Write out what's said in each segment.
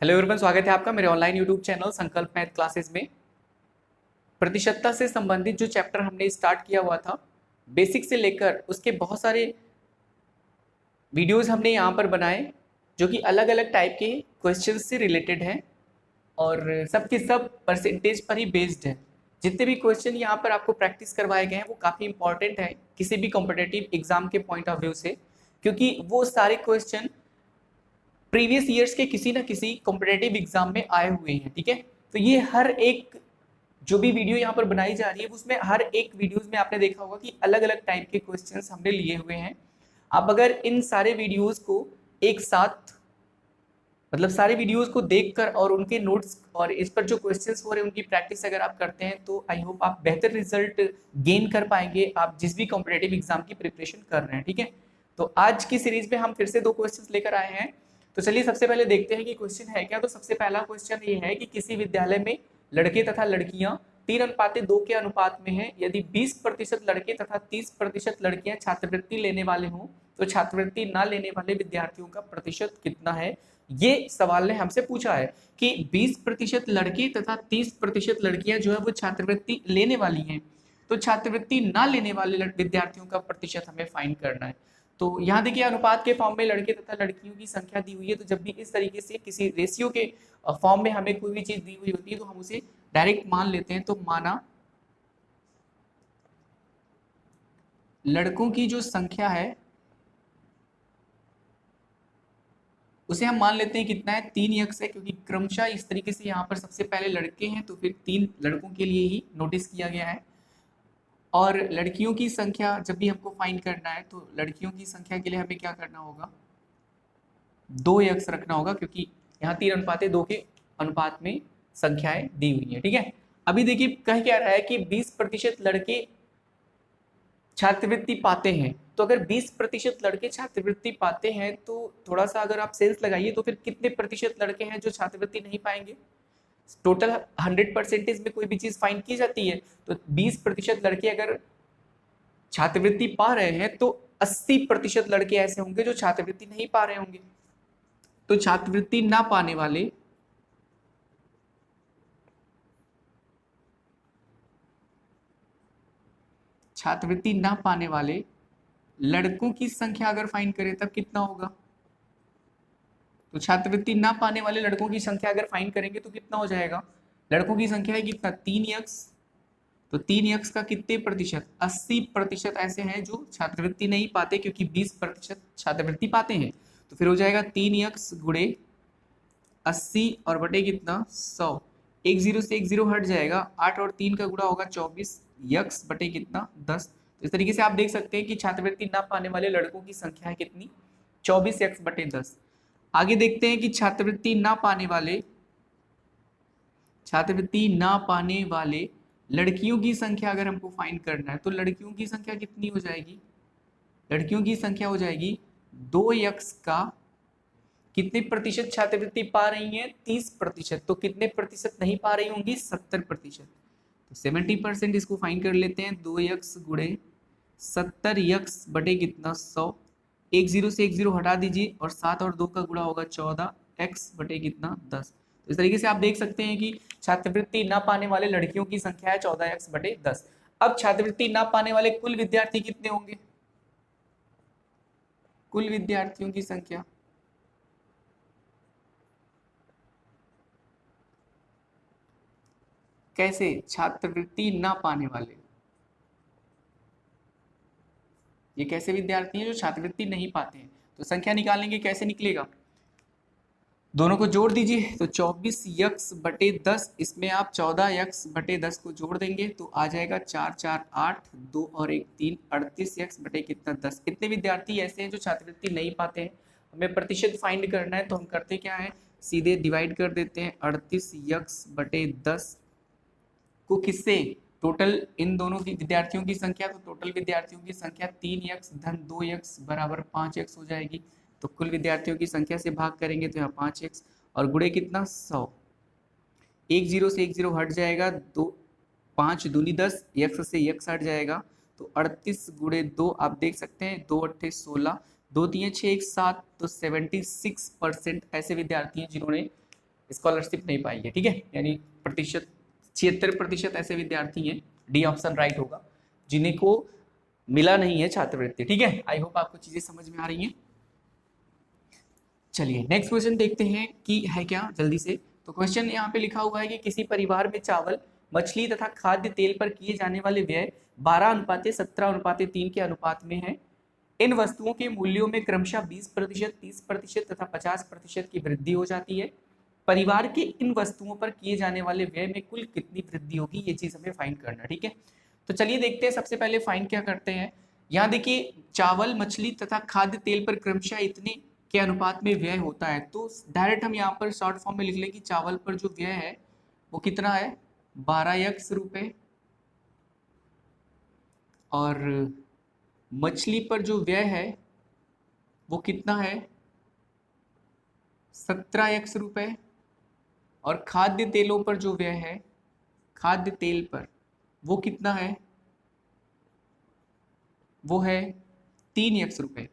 Hello everyone, स्वागत है आपका मेरे ऑनलाइन यूट्यूब चैनल संकल्प मैथ क्लासेस में। प्रतिशतता से संबंधित जो चैप्टर हमने स्टार्ट किया हुआ था बेसिक से लेकर उसके बहुत सारे वीडियोस हमने यहाँ पर बनाए जो कि अलग अलग टाइप के क्वेश्चंस से रिलेटेड हैं और सब के सब परसेंटेज पर ही बेस्ड है। जितने भी क्वेश्चन यहाँ पर आपको प्रैक्टिस करवाए गए हैं वो काफ़ी इंपॉर्टेंट है किसी भी कॉम्पिटेटिव एग्जाम के पॉइंट ऑफ व्यू से, क्योंकि वो सारे क्वेश्चन प्रीवियस ईयर्स के किसी ना किसी कॉम्पिटेटिव एग्जाम में आए हुए हैं। ठीक है, तो ये हर एक जो भी वीडियो यहाँ पर बनाई जा रही है उसमें हर एक वीडियोस में आपने देखा होगा कि अलग अलग टाइप के क्वेश्चंस हमने लिए हुए हैं। आप अगर इन सारे वीडियोस को एक साथ मतलब सारे वीडियोस को देखकर और उनके नोट्स और इस पर जो क्वेश्चंस हो रहे हैं उनकी प्रैक्टिस अगर आप करते हैं तो आई होप आप बेहतर रिजल्ट गेन कर पाएंगे आप जिस भी कॉम्पिटेटिव एग्जाम की प्रिपरेशन कर रहे हैं। ठीक है, तो आज की सीरीज में हम फिर से दो क्वेश्चंस लेकर आए हैं। तो चलिए सबसे पहले देखते हैं कि क्वेश्चन है क्या। तो सबसे पहला क्वेश्चन ये है कि किसी विद्यालय में लड़के तथा लड़कियां 3:2 के अनुपात में हैं। यदि 20% लड़के तथा 30% लड़कियां छात्रवृत्ति लेने वाले हों तो छात्रवृत्ति ना लेने वाले विद्यार्थियों का प्रतिशत कितना है। ये सवाल ने हमसे पूछा है कि 20% लड़के तथा 30% लड़कियां जो है वो छात्रवृत्ति लेने वाली हैं, तो छात्रवृत्ति ना लेने वाले विद्यार्थियों का प्रतिशत हमें फाइंड करना है। तो यहाँ देखिए अनुपात के फॉर्म में लड़के तथा लड़कियों की संख्या दी हुई है, तो जब भी इस तरीके से किसी रेशियो के फॉर्म में हमें कोई भी चीज दी हुई होती है तो हम उसे डायरेक्ट मान लेते हैं। तो माना लड़कों की जो संख्या है उसे हम मान लेते हैं कितना है 3x है, क्योंकि क्रमशः इस तरीके से यहाँ पर सबसे पहले लड़के हैं तो फिर 3 लड़कों के लिए ही नोटिस किया गया है। और लड़कियों की संख्या जब भी हमको फाइंड करना है तो लड़कियों की संख्या के लिए हमें क्या करना होगा, 2x रखना होगा, क्योंकि यहाँ 3:2 के अनुपात में संख्याएं दी हुई है। ठीक है, अभी देखिए कह क्या रहा है कि 20% लड़के छात्रवृत्ति पाते हैं, तो अगर 20% लड़के छात्रवृत्ति पाते हैं तो थोड़ा सा अगर आप सेल्स लगाइए तो फिर कितने प्रतिशत लड़के हैं जो छात्रवृत्ति नहीं पाएंगे। टोटल 100% में कोई भी चीज फाइंड की जाती है, तो 20% लड़के अगर छात्रवृत्ति पा रहे हैं तो 80% लड़के ऐसे होंगे जो छात्रवृत्ति नहीं पा रहे होंगे। तो छात्रवृत्ति ना पाने वाले लड़कों की संख्या अगर फाइंड करें तब कितना होगा। तो छात्रवृत्ति ना पाने वाले लड़कों की संख्या अगर फाइंड करेंगे तो कितना हो जाएगा, लड़कों की संख्या है कितना 3x, तो 3x का कितने प्रतिशत 80% ऐसे हैं जो छात्रवृत्ति नहीं पाते, क्योंकि 20% छात्रवृत्ति पाते हैं। तो फिर हो जाएगा 3x गुणे 80 और बटे कितना 100, एक जीरो से एक जीरो हट जाएगा, 8 और 3 का गुणा होगा 24 x बटे कितना 10। तो इस तरीके से आप देख सकते हैं कि छात्रवृत्ति ना पाने वाले लड़कों की संख्या है कितनी 24x बटे 10। आगे देखते हैं कि छात्रवृत्ति ना पाने वाले लड़कियों की संख्या अगर हमको फाइंड करना है तो लड़कियों की संख्या कितनी हो जाएगी, लड़कियों की संख्या हो जाएगी 2x का कितने प्रतिशत छात्रवृत्ति पा रही हैं 30%, तो कितने प्रतिशत नहीं पा रही होंगी 70%। तो 70% इसको फाइंड कर लेते हैं, 2x गुणे 70x बटे कितना 100, एक जीरो से एक जीरो हटा दीजिए और 7 और 2 का गुणा होगा 14x बटे कितना 10। तो इस तरीके से आप देख सकते हैं कि छात्रवृत्ति ना पाने वाले लड़कियों की संख्या है 14x बटे 10। अब छात्रवृत्ति ना पाने वाले कुल विद्यार्थी कितने होंगे, कुल विद्यार्थियों की संख्या कैसे, छात्रवृत्ति ना पाने वाले ये कैसे विद्यार्थी हैं जो छात्रवृत्ति नहीं पाते हैं। तो संख्या निकालेंगे, कैसे निकलेगा, दोनों को जोड़ दीजिए। तो 24x बटे 10, इसमें आप 14x बटे 10 को जोड़ देंगे तो आ जाएगा 4 4 8, 2 और 1 3, 38x बटे कितना 10। कितने विद्यार्थी ऐसे हैं जो छात्रवृत्ति नहीं पाते हैं, हमें प्रतिशत फाइंड करना है। तो हम करते क्या है, सीधे डिवाइड कर देते हैं 38x बटे 10 को किससे, टोटल इन दोनों की विद्यार्थियों की संख्या, तो टोटल विद्यार्थियों की संख्या 3x धन 2x बराबर 5x हो जाएगी। तो कुल विद्यार्थियों की संख्या से भाग करेंगे तो यहाँ 5x और गुणे कितना 100, एक जीरो से एक जीरो हट जाएगा, 2 5 दूनी 10, x से x हट जाएगा। तो 38 गुणे 2 आप देख सकते हैं 2 8 16, 2 3 6 1 7, तो 76% ऐसे विद्यार्थी हैं जिन्होंने स्कॉलरशिप नहीं पाएंगे, ठीक है। यानी प्रतिशत 76% ऐसे विद्यार्थी हैं, डी ऑप्शन राइट होगा, जिन्हें को मिला नहीं है छात्रवृत्ति, ठीक है। आई होप आपको चीजें समझ में आ रही हैं। चलिए नेक्स्ट क्वेश्चन देखते हैं कि है क्या जल्दी से। तो क्वेश्चन यहाँ पे लिखा हुआ है कि किसी परिवार में चावल, मछली तथा खाद्य तेल पर किए जाने वाले व्यय 12:17:3 के अनुपात में है। इन वस्तुओं के मूल्यों में क्रमशः 20%, 30% तथा 50% की वृद्धि हो जाती है। परिवार के इन वस्तुओं पर किए जाने वाले व्यय में कुल कितनी वृद्धि होगी, ये चीज हमें फाइंड करना, ठीक है। तो चलिए देखते हैं, सबसे पहले फाइंड क्या करते हैं। यहाँ देखिए चावल, मछली तथा खाद्य तेल पर क्रमशः इतने के अनुपात में व्यय होता है, तो डायरेक्ट हम यहाँ पर शॉर्ट फॉर्म में लिख लें कि चावल पर जो व्यय है वो कितना है 12x रुपए, और मछली पर जो व्यय है वो कितना है 17x रुपए, और खाद्य तेलों पर जो व्यय है, खाद्य तेल पर वो कितना है, वो है 3x रुपए,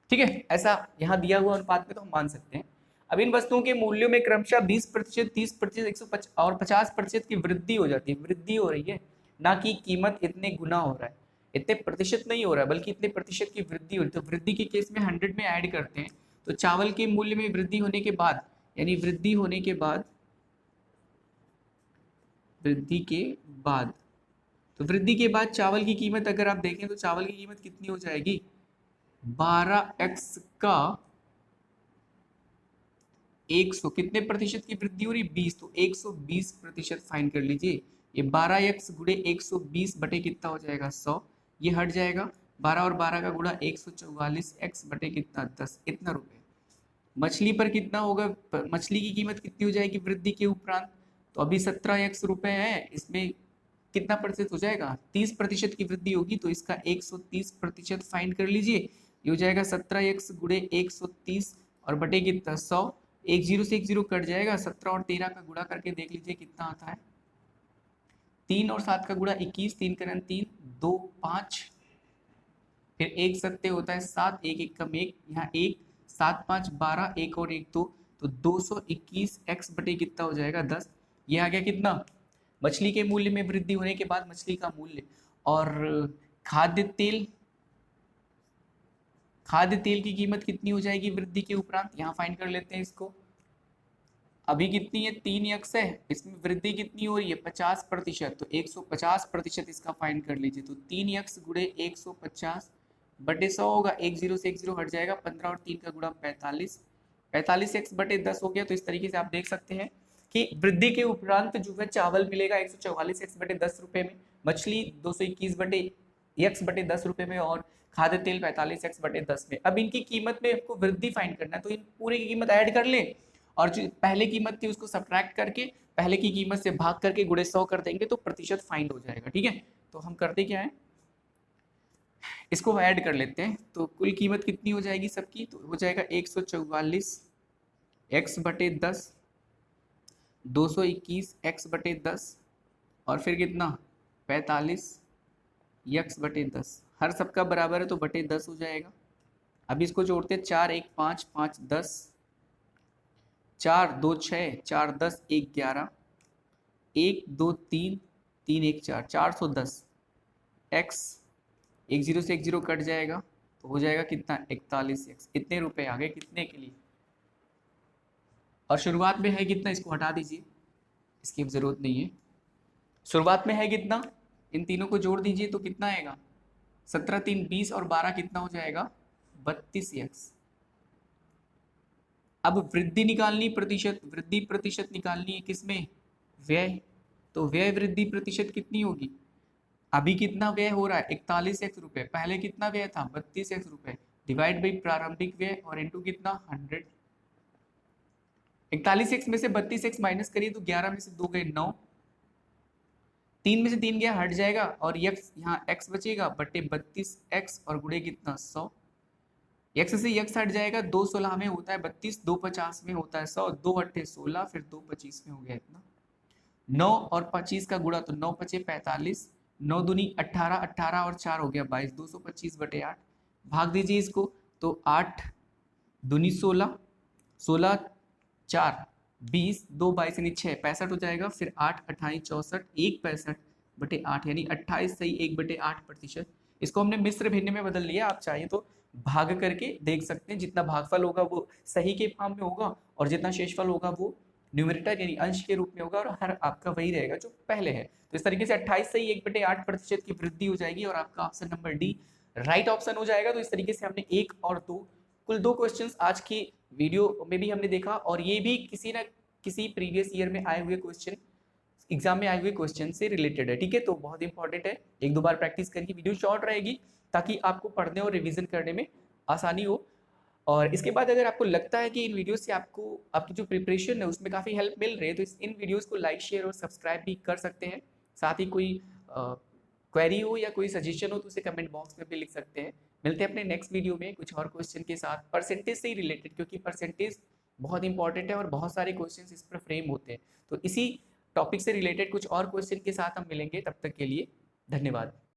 ठीक है। ऐसा यहाँ दिया हुआ अनुपात में तो हम मान सकते हैं। अब इन वस्तुओं के मूल्यों में क्रमशः 20%, 30%, 150 और 50% की वृद्धि हो जाती है। वृद्धि हो रही है, ना कि कीमत इतने गुना हो रहा है, इतने प्रतिशत नहीं हो रहा है, बल्कि इतने प्रतिशत की वृद्धि हो रही है। तो वृद्धि के केस में 100 में ऐड करते हैं, तो चावल के मूल्य में वृद्धि होने के बाद, यानी वृद्धि होने के बाद, वृद्धि के बाद, तो वृद्धि के बाद चावल की कीमत अगर आप देखें तो चावल की कीमत कितनी हो जाएगी 12x का 100, कितने प्रतिशत की वृद्धि हो रही 20, तो 120% फाइन कर लीजिए। ये 12x गुणे 120 बटे कितना हो जाएगा 100, ये हट जाएगा, 12 और 12 का गुणा 144x बटे कितना 10, इतना रुपए। मछली पर कितना होगा, मछली की कीमत कितनी हो जाएगी वृद्धि के उपरांत, तो अभी 17x रुपए है, इसमें कितना प्रतिशत हो जाएगा 30% की वृद्धि होगी, तो इसका 130% फाइन कर लीजिए। ये हो जाएगा 17x गुणे 130 और बटे कितना 100, एक जीरो से एक जीरो कट जाएगा, 17 और 13 का गुणा करके देख लीजिए कितना आता है, 3 और 7 का गुणा 21, 3 करण 3, 2 5, फिर एक सत्ते होता है 7, एक एक कम एक, यहाँ 1, 7 5 12, एक और एक 2, तो 221x बटे कितना हो जाएगा 10। ये आ गया कितना, मछली के मूल्य में वृद्धि होने के बाद मछली का मूल्य। और खाद्य तेल, खाद्य तेल की कीमत कितनी हो जाएगी वृद्धि के उपरांत, यहाँ फाइंड कर लेते हैं इसको। अभी कितनी है 3x है, इसमें वृद्धि कितनी हो रही है 50%, तो 150% इसका फाइंड कर लीजिए। तो 3x गुणे 150 बटे 100 होगा, एक जीरो से एक जीरो हट जाएगा, 15 और 3 का गुणा 45, 45x बटे 10 हो गया। तो इस तरीके से आप देख सकते हैं कि वृद्धि के उपरांत जो है चावल मिलेगा 144x बटे 10 रुपए में, मछली 221 बटे x बटे 10 रुपए में, और खाद्य तेल 45x बटे 10 में। अब इनकी कीमत में आपको वृद्धि फाइंड करना है, तो इन पूरे की कीमत ऐड कर ले, और जो पहले कीमत थी उसको सब्ट्रैक्ट करके पहले की कीमत से भाग करके गुणे 100 कर देंगे, तो प्रतिशत फाइंड हो जाएगा, ठीक है। तो हम करते क्या है, इसको ऐड कर लेते हैं, तो कुल कीमत कितनी हो जाएगी सबकी, तो हो जाएगा 144x बटे 10, 221x बटे 10, और फिर कितना 45x बटे 10, हर सबका बराबर है तो बटे 10 हो जाएगा। अब इसको जोड़ते 4 1 5 5 10, 4 2 6, 4 10 1 11, 1 2 3 3 1 4, 410 x, एक जीरो से एक जीरो कट जाएगा, तो हो जाएगा कितना 41x। इतने रुपए आ गए कितने के लिए, और शुरुआत में है कितना, इसको हटा दीजिए, इसकी अब जरूरत नहीं है। शुरुआत में है कितना, इन तीनों को जोड़ दीजिए तो कितना आएगा 17 3 20, और 12 कितना हो जाएगा 32x। अब वृद्धि निकालनी, प्रतिशत, वृद्धि प्रतिशत निकालनी है किसमें, व्यय, तो व्यय वृद्धि प्रतिशत कितनी होगी, अभी कितना व्यय हो रहा है 41x रुपए, पहले कितना व्यय था 32x रुपए, डिवाइड बाई प्रारंभिक व्यय और इनटू कितना 100। 41x में से 32x माइनस करिए तो 11 में से 2 गए 9, 3 में से 3 गया हट जाएगा, और x यहाँ x बचेगा बटे 32x और गुणे कितना 100, x से x हट जाएगा, 2 16 में होता है 32, 2 50 में होता है 100, 2 8 16, फिर 2 25 में हो गया इतना, 9 और 25 का गुणा, तो 9 5 45, 9 दूनी 18, 18 और 4 हो गया 22, 225 बटे 8, भाग दीजिए इसको, तो 8 दूनी 16, 16 4 20, 2 22 यानी 6, 65 हो जाएगा। फिर 8 28 64, 1 65/8 यानी 28 सही 1/8%। इसको हमने मिश्र भिन्न में बदल लिया। आप चाहिए तो भाग करके देख सकते हैं, जितना भागफल होगा वो सही के फॉर्म में होगा और जितना शेषफल होगा वो न्यूमरेटर यानी अंश के रूप में होगा, और हर आपका वही रहेगा जो पहले है। तो इस तरीके से 28 सही 1/8% की वृद्धि हो जाएगी और आपका option number D right option हो जाएगा। तो इस तरीके से हमने 1 और 2 कुल 2 क्वेश्चंस आज की वीडियो में भी हमने देखा, और ये भी किसी न किसी प्रीवियस ईयर में आए हुए क्वेश्चन, एग्जाम में आए हुए क्वेश्चन से रिलेटेड है। ठीक है, तो बहुत इंपॉर्टेंट है, एक दो बार प्रैक्टिस करिए। वीडियो शॉर्ट रहेगी ताकि आपको पढ़ने और रिवीजन करने में आसानी हो। और इसके बाद अगर आपको लगता है कि इन वीडियो से आपको आपकी जो प्रिपरेशन है उसमें काफ़ी हेल्प मिल रही है, तो इन वीडियोस को लाइक शेयर और सब्सक्राइब भी कर सकते हैं। साथ ही कोई क्वेरी हो या कोई सजेशन हो तो उसे कमेंट बॉक्स में भी लिख सकते हैं। मिलते हैं अपने नेक्स्ट वीडियो में कुछ और क्वेश्चन के साथ, परसेंटेज से ही रिलेटेड, क्योंकि परसेंटेज बहुत इंपॉर्टेंट है और बहुत सारे क्वेश्चन इस पर फ्रेम होते हैं। तो इसी टॉपिक से रिलेटेड कुछ और क्वेश्चन के साथ हम मिलेंगे, तब तक के लिए धन्यवाद।